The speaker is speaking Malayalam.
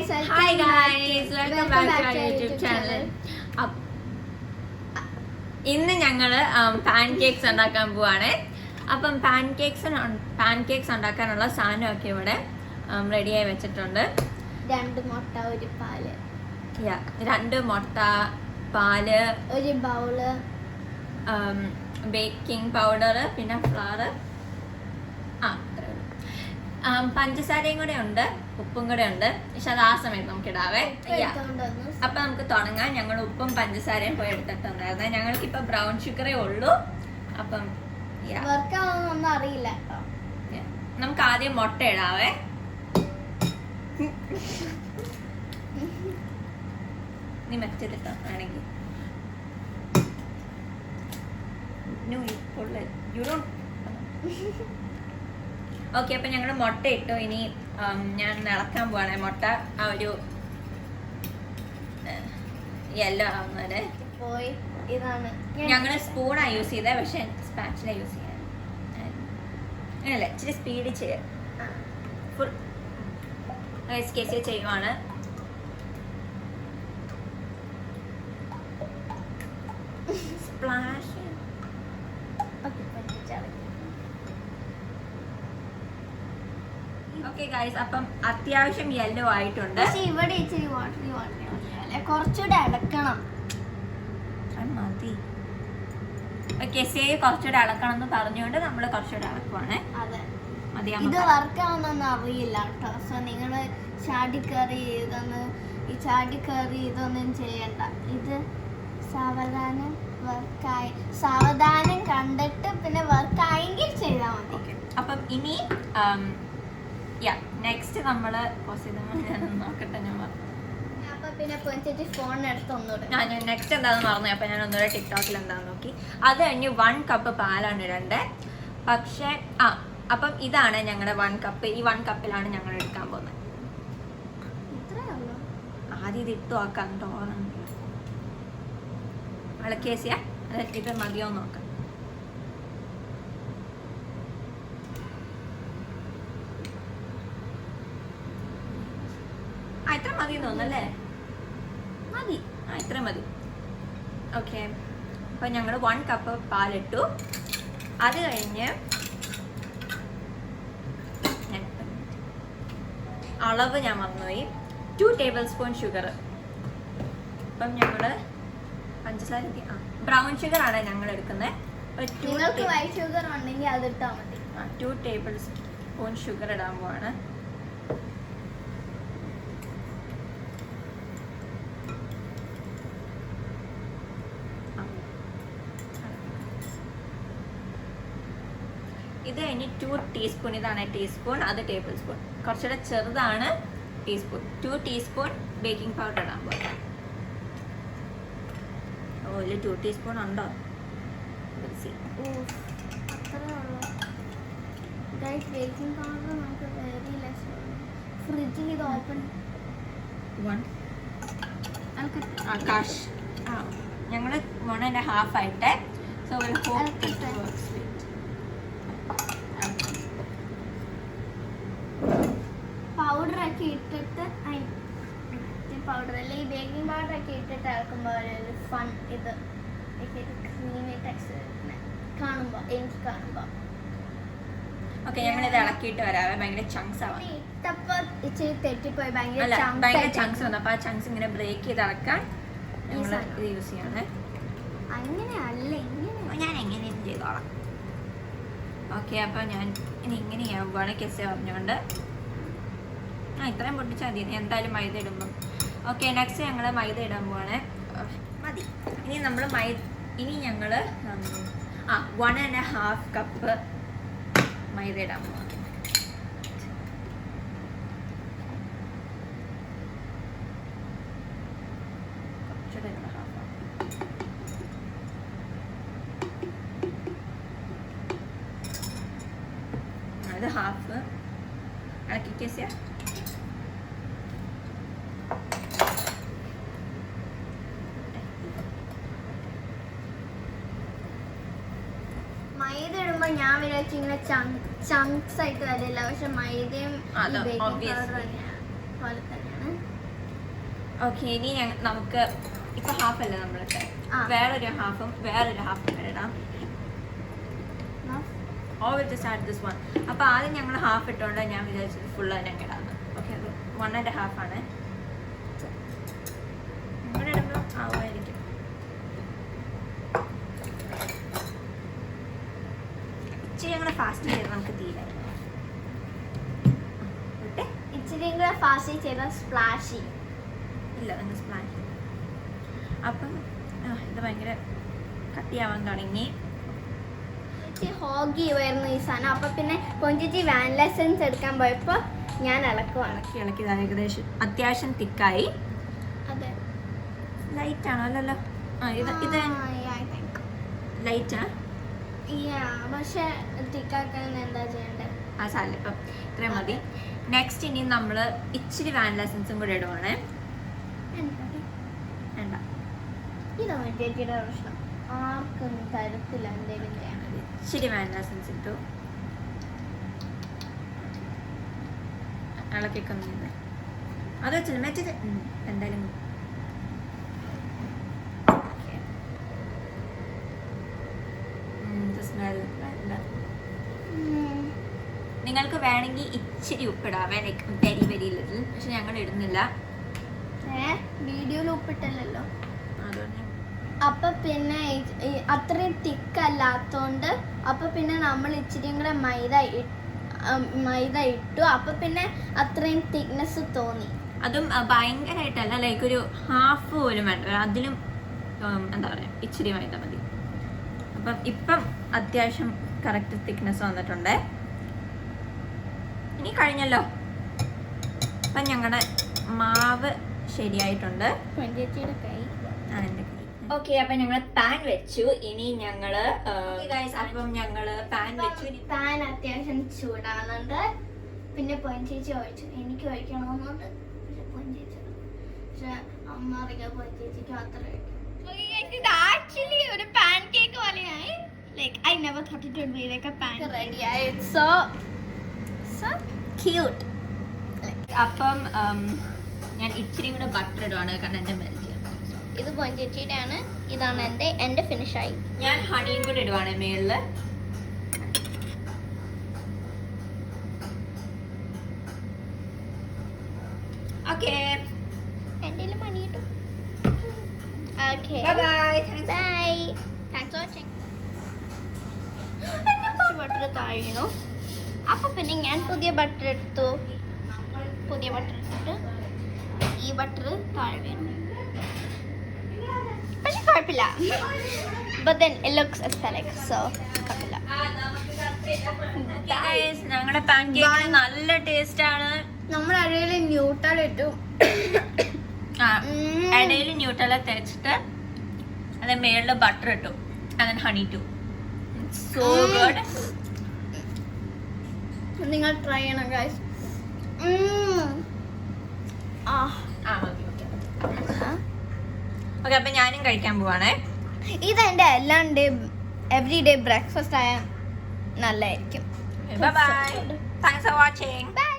Welcome back to YouTube channel. ഇന്ന് ഞങ്ങള് പാൻ കേക്ക്സ് ഉണ്ടാക്കാൻ പോവാണ്. അപ്പം പാൻ കേക്ക്സ് ഉണ്ടാക്കാനുള്ള സാധനമൊക്കെ ഇവിടെ റെഡിയായി വെച്ചിട്ടുണ്ട്. 2 മുട്ട, 1 പാല്, 2 മുട്ട, പാല്, 1 ബൗള്, ബേക്കിംഗ് പൗഡർ, പിന്നെ ഫ്ലവർ, പഞ്ചസാരയും കൂടെ ഉണ്ട്, ഉപ്പും കൂടെ ഉണ്ട്. പക്ഷെ അത് ആ സമയത്ത് നമുക്ക് ഇടാവേ. അപ്പൊ നമുക്ക് തുടങ്ങാം. ഞങ്ങൾ ഉപ്പും പഞ്ചസാരയും പോയി എടുത്തിട്ടുണ്ടായിരുന്നു. ഞങ്ങൾക്ക് ഇപ്പൊ ബ്രൗൺ ഷുഗറേ ഉള്ളൂ. അപ്പം ഒന്നും അറിയില്ല. നമുക്ക് ആദ്യം മുട്ട ഇടാവേ. നീ മറ്റെടുത്തോ ആണെങ്കിൽ ഓക്കെ. അപ്പൊ ഞങ്ങള് മുട്ട ഇട്ടു. ഇനി ഞാൻ ഇളക്കാൻ പോവാണ്. മുട്ട ആ ഒരു യെല്ലോ ആവുന്നത്. ഞങ്ങള് സ്പൂണാ യൂസ് ചെയ്തേ, പക്ഷെ സ്പാച്ചില യൂസ് ചെയ്യാൻ അങ്ങനല്ലേ, ഇച്ചിരി സ്പീഡ് ചെയ്യാം. ഫുൾ കേസ് ചെയ്യുവാണ്. സ്പ്ലാഷ്. ഓക്കെ ഗൈസ്, അപ്പം അത്യാവശ്യം യെല്ലോ ആയിട്ടുണ്ട്. ഇവിടെ ഇച്ചിരി വാട്ടറി കുറച്ചുകൂടെ ഇളക്കണം. മതി. ഓക്കെ, കുറച്ചുകൂടെ ഇളക്കണം എന്ന് പറഞ്ഞുകൊണ്ട് നമ്മള് കുറച്ചുകൂടെ ഇളക്കുവാണ്. ഇത് വർക്കാവുന്നൊന്നും അറിയില്ല കേട്ടോ. സോ നിങ്ങള് ചാടിക്കറി ഇതൊന്നും ചെയ്യണ്ട. ഇത് സാവധാനം കണ്ടിട്ട് പിന്നെ വർക്കായെങ്കിൽ ചെയ്താൽ മതി. അപ്പം ഇനി നെക്സ്റ്റ് നമ്മള് നോക്കട്ടെ. ഞാൻ നെക്സ്റ്റ് എന്താണെന്ന് പറഞ്ഞു. അപ്പൊ ഞാൻ ഒന്നുകൂടെ ടിക്ടോക്കിൽ എന്താന്ന് നോക്കി. അത് കഴിഞ്ഞ് 1 കപ്പ് പാലാണ് ഇടണ്ടേ. പക്ഷെ അപ്പം ഇതാണ് ഞങ്ങളുടെ 1 കപ്പ്. ഈ 1 കപ്പിലാണ് ഞങ്ങൾ എടുക്കാൻ പോകുന്നത്. ആദ്യം ഇത് ഇട്ടു ആക്കാൻ തോന്നുന്നുണ്ട്. ഇളക്കേസിയ ഇത് മതിയോ നോക്കാം. ഇത്ര മതി തോന്നല്ലേ? മതി, ഇത്ര മതി. ഓക്കെ. അപ്പൊ ഞങ്ങൾ 1 കപ്പ് പാലിട്ടു. അത് കഴിഞ്ഞ് അളവ് ഞാൻ മറന്നുപോയി. 2 ടേബിൾ സ്പൂൺ ഷുഗർ. അപ്പം ഞങ്ങള് പഞ്ചസാര ബ്രൗൺ ഷുഗർ ആണ് ഞങ്ങൾ എടുക്കുന്നത്. 2 ടേബിൾ സ്പൂൺ ഷുഗർ ഇടാൻ പോവാണ്. ഇത് കഴിഞ്ഞ് 2 ടീസ്പൂൺ. ഇതാണ് ടീസ്പൂൺ, അത് ടേബിൾ സ്പൂൺ. കുറച്ചുകൂടെ ചെറുതാണ് ടീസ്പൂൺ. 2 ടീസ്പൂൺ ബേക്കിംഗ് പൗഡർ ഇടാൻ പോകും. ഇതിൽ 2 ടീസ്പൂൺ ഉണ്ടോ? ഞങ്ങള് 1.5 ആയിട്ടെ. സോ പൗഡറൊക്കെ ഇട്ടിട്ട് ഈ ബേക്കിംഗ് പൗഡറൊക്കെ ഇട്ടിട്ട് ഇളക്കുമ്പോൾ ഒരു ഫൺ ഇത് ക്രീമി ടെക്സ്ചർ കാണുമ്പോൾ എനിക്ക് കാണുമ്പോൾ. ഓക്കെ, ഞങ്ങളിത് ഇളക്കിയിട്ട് വരാവേ. ഭയങ്കര ചങ്ക്സ് ആവാം. ഇച്ചിരി തെറ്റിപ്പോയി. ഭയങ്കര ചങ്ക്സ് വന്നു. അപ്പൊ ആ ചങ്ക്സ് ഇങ്ങനെ ബ്രേക്ക് ചെയ്ത് ഇളക്കാൻ നമ്മൾ ഇത് യൂസ് ചെയ്യണേ. അങ്ങനെയല്ല, ഞാൻ എങ്ങനെയും ചെയ്തോളാം. ഓക്കെ, അപ്പൊ ഞാൻ ഇനി ഇങ്ങനെ ചെയ്യാൻ പോവാണ്. കെസ് പറഞ്ഞുകൊണ്ട് ഇത്രയും പൊട്ടിച്ചാൽ മതി എന്തായാലും മൈദ ഇടുമ്പം. ഓക്കെ, നെക്സ്റ്റ് ഞങ്ങൾ മൈദ ഇടാൻ പോവാണ്. മതി. ഇനി ഞങ്ങള് 1.5 കപ്പ് മൈദ ഇടാൻ പോവാണ്. അത് ഹാഫ് ഇളക്കിക്കുക. മൈദ ഇടുമ്പോ ഞാൻ വിചാരിച്ചു ഇങ്ങനെ ചങ്ക്സ് ആയിട്ട് വരില്ല, പക്ഷെ മൈദയും പോലെ തന്നെയാണ്. ഓക്കെ ഇനി നമുക്ക് ഇപ്പൊ ഹാഫ് അല്ലേ നമ്മളിട്ട് ആ. വേറൊരു ഹാഫും വേറൊരു ഹാഫും ഇടാം. Just add this one. അപ്പൊ ആദ്യം ഞങ്ങൾ ഹാഫ് ഇട്ടുകൊണ്ട് ഞാൻ വിചാരിച്ചത് ഫുൾ തന്നെ ഇടാന്ന്. ഓക്കെ അത് 1.5 ആണ്. ഇങ്ങനെ ഇടുമ്പോൾ ആവുമായിരിക്കും. ഇച്ചിരി ഞങ്ങൾ ഫാസ്റ്റ് ചെയ്ത് നമുക്ക് തീരായിരുന്നു. ഇച്ചിരി കൂടെ ഫാസ്റ്റ് ചെയ്ത സ്പ്ലാഷി ഇല്ല നിങ്ങൾ സ്പ്ലാഷ്. അപ്പം ഇത് ഭയങ്കര കട്ടിയാവാൻ തുടങ്ങി. ഹോഗി വരുന്നു ഈ സാധനം. അപ്പൊ പിന്നെ പൊഞ്ചിച്ചി വാനില എസൻസ് എടുക്കാൻ പോയപ്പോ ഞാൻ ഇളക്കുവാണ്. ഇളക്കി ഏകദേശം അത്യാവശ്യം തിക്കായി. അതെ ലൈറ്റ് ആണോ? അല്ലല്ലോ. ഇത് ലൈറ്റാ. പക്ഷെ തിക്കാക്കാൻ എന്താ ചെയ്യണ്ടേ? ആ സാധനം ഇപ്പം ഇത്രയും മതി. നെക്സ്റ്റ് ഇനി നമ്മൾ ഇച്ചിരി വാനില എസൻസും കൂടെ ഇടുവാണ്. വേണ്ട, ഇതാണ് ചേച്ചിയുടെ പ്രശ്നം. ആർക്കും തരത്തില്ല എന്തെങ്കിലും ചെയ്യാൻ. ഇച്ചിരി വാനില എസൻസ് ഇട്ടു. ഇളക്കിക്കൊന്നു അത് വെച്ചില്ല മറ്റേത് എന്തായാലും സ്മെൽ വേണ്ട. നിങ്ങൾക്ക് വേണമെങ്കിൽ ഇച്ചിരി ഉപ്പിടാവേ, ലൈക്ക് വെരി വെരി ലിറ്റിൽ. പക്ഷെ ഞങ്ങൾ ഇടുന്നില്ല. വീഡിയോയിൽ ഉപ്പിട്ടല്ലോ. അതുകൊണ്ട് അപ്പൊ പിന്നെ അത്രയും തിക്കല്ലാത്തോണ്ട് അപ്പൊ പിന്നെ നമ്മൾ ഇച്ചിരിയും കൂടെ മൈദ ഇട്ടു. അപ്പൊ പിന്നെ അത്രയും തിക്നെസ് തോന്നി. അതും ഭയങ്കരമായിട്ടല്ല, ലൈക്ക് ഒരു ഹാഫ് പോലും വേണ്ട, അതിലും എന്താ പറയാ ഇച്ചിരി മൈദ മതി. അപ്പം ഇപ്പം അത്യാവശ്യം കറക്റ്റ് തിക്നെസ് വന്നിട്ടുണ്ട്. ഇനി കഴിഞ്ഞല്ലോ. അപ്പം ഞങ്ങളുടെ മാവ് ശരിയായിട്ടുണ്ട്. ചേച്ചിയുടെ കൈ ഓക്കെ, അപ്പൊ ഞങ്ങൾ പാൻ വെച്ചു. ഇനി ഞങ്ങള് അപ്പം ഞങ്ങള് പാൻ വെച്ചു. പാൻ അത്യാവശ്യം ചൂടാകുന്നുണ്ട്. പിന്നെ പൊഞ്ചേച്ചി ഒഴിച്ചു. എനിക്ക് ഒഴിക്കണമെന്നുണ്ട്. പക്ഷെ പൊഞ്ചേച്ചി പക്ഷെ അമ്മ അറിയാം പൊഞ്ചേച്ചിക്ക് മാത്രമേ ഇത് ആക്ച്വലി ഒരു പാൻ കേക്ക് പോലെയായി. Like I never thought it would be like a pan. റെഡിയായി. So cute. അപ്പം ഞാൻ ഇച്ചിരി കൂടെ ബട്ടർ ഇടുവാണ്, കാരണം എന്റെ മെൽറ്റ്. ഇത് പൊഞ്ചേച്ചിയുടെ ആണ്. ഇതാണ് എന്റെ ഫിനിഷായി. ഞാൻ ഹണിയും കൂടെ ഇടുവാണ് മേളില്. ഓക്കെ, എൻ്റെ മണി കിട്ടും. Okay bye bye. Bye. Thanks for watching. Butter താഴെയോ. അപ്പൊ പിന്നെ ഞാൻ പുതിയ ബട്ടർ എടുത്തു. പുതിയ ബട്ടർ എടുത്തിട്ട് ഈ ബട്ടർ താഴെ വീണു. പക്ഷെ കുഴപ്പമില്ല. But then it looks aesthetic, so കുഴപ്പമില്ല. ഞങ്ങളുടെ പാൻ കേക്കിന് നല്ല ടേസ്റ്റ് ആണ്. നമ്മുടെ ഇടയിൽ ന്യൂട്ടൽ ഇട്ടു. ഇടയിൽ ന്യൂട്ടല തേച്ചിട്ട് അത് മേളില് ബട്ടർ ഇട്ടു. and honey too. So good. നിങ്ങൾ ട്രൈ ചെയ്യണം ഗൈസ്. ഓക്കെ, അപ്പൊ ഞാനും കഴിക്കാൻ പോവാണേ. ഇതെന്റെ എല്ലാം ഡേ എവറി ഡേ ബ്രേക്ക്ഫാസ്റ്റ് ആയ നല്ലതായിരിക്കും. Bye bye. Thanks for watching. By.